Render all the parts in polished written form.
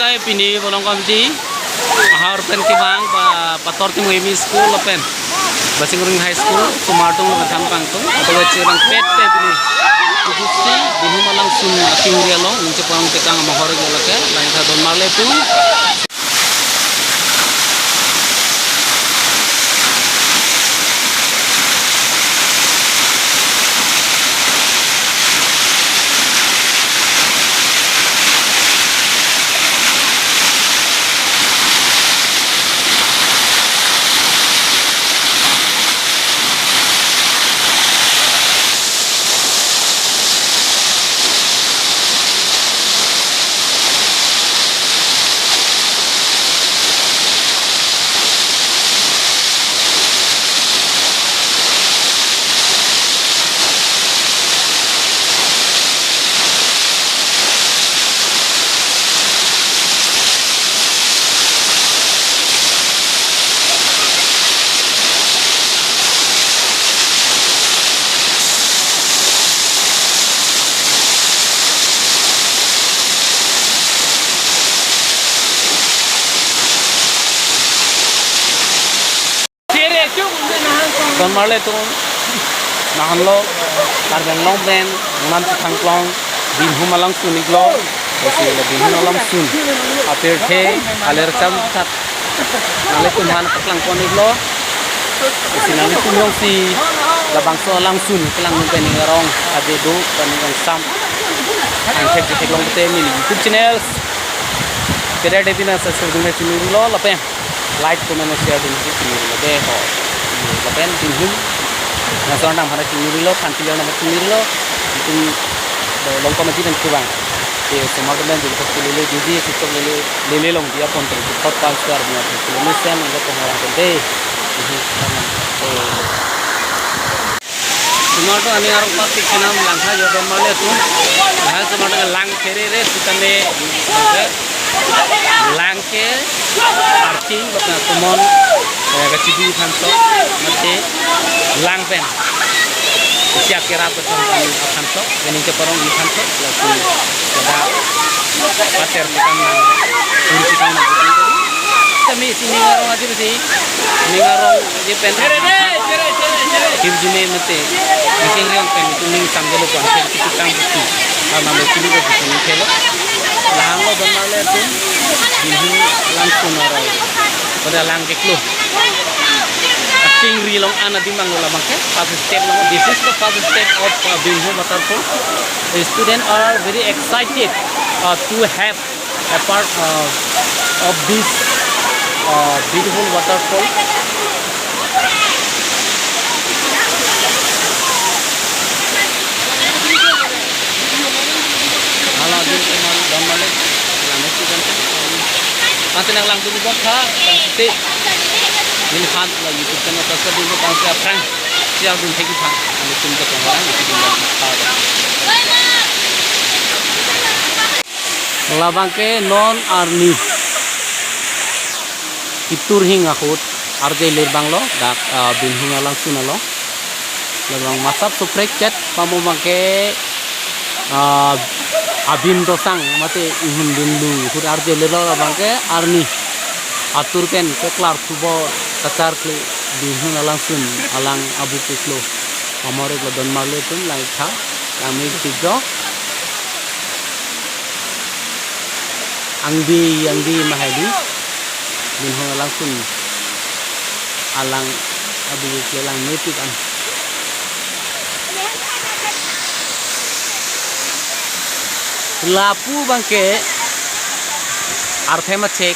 kai pini bolong kamji ahar pen ke bang pator ti mi school open basingurung high school sumartung ratham kangto atau cerang pet pe pini kusti bihu malang sun kiuria long unce pang tekang mahor golake lain sa don marle tu don marle tu nahan lo karbeng long ben nan thang klong bin humalang sunik lo osi le bin humalang sun aper the aler cham that nale kun han paklang konik lo osi nale kun long si labang so lang sun klang ben ngarong ade do kan ngong sam ang thek long te mi youtube channel kera de dina subscribe me channel lo lape like comment share din channel lo de ho lapen tinhum na so ndam hara chini lo kanti lo na chini lo itu long komati dan kubang e semua dan juga lele jadi sitok lele long dia kontrol pot pas kar dia mesin untuk pengarang gede semua tu ani arung plastik senam langka jodoh male tu hal semua dengan lang kere re sutane lang ke arting betul tumon kecidi kanto mate lang pen siap kira betul kanto yang ini keporong di kanto lalu ada pasir bukan kursi kan kami sini ngarong aja sih ini ngarong je pen hibjine mate mungkin riang pen itu ning sanggelo kan kita kang bukti karena mungkin itu sini kelo lang lo don male tu ini langsung ngarong pada lang keklo tingri long ana dimang lo lamake first step long this is the first step of Binghu waterfall. The students are very excited to have a part of this beautiful waterfall. Halo din teman dan balik lama sih kan nanti nang lang dulu bokha kan sih ini kan lah YouTube channel subscribe dulu kan saya prank siap dun theki tha ani tum to kong itu dulu labangke non arni itur hing akut arde lirbang lo dak binhung langsung lo labang masap suprek chat pamu bangke abim dosang mate ihun bindu hur arde lelo labangke arni atur pen ke klar tubo kacar kle binhung langsung alang abu klo amore klo don marle tun lai tha kami tijo angdi mahadi binhung langsung alang abu klo lang metik an lapu bangke arthema cek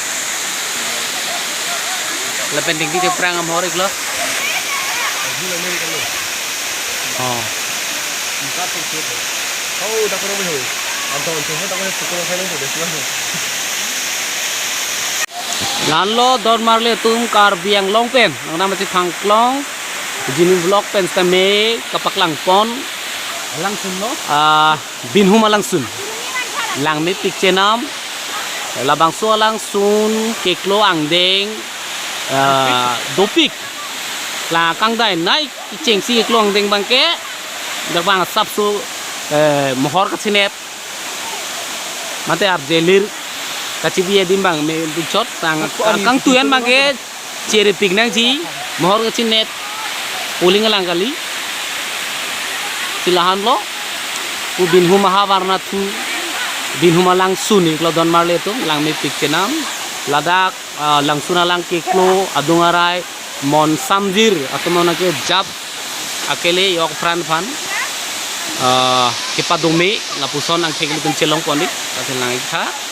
lepen tinggi ke perang am horik lo oh empat titik oh dah kurang boleh atau untuk tak boleh sekolah saya tu dah siap lan lo dor marle tum kar biang long pen nang nama ti thangklong jini vlog pen stame kapaklang pon langsung lo binhum langsung lang mi picture nam labang so langsung keklo angdeng dopik là căng đài nãy chỉnh si luồng đình bằng kế được bằng sắp su mohor cái sinep mate ap jelir kacibi edim bang me picot kang tuyan mangke cere pignang ci mohor kecil net uling lang kali silahan lo ubin humaha warna tu bin humalang suni kalau don marle itu lang me pikcenam ladak lang suna lang keklo adungarai mon samjir atau mau nake jab akele yok fran fan kepadome lapuson ang keklo celong ponik kasih lang ikha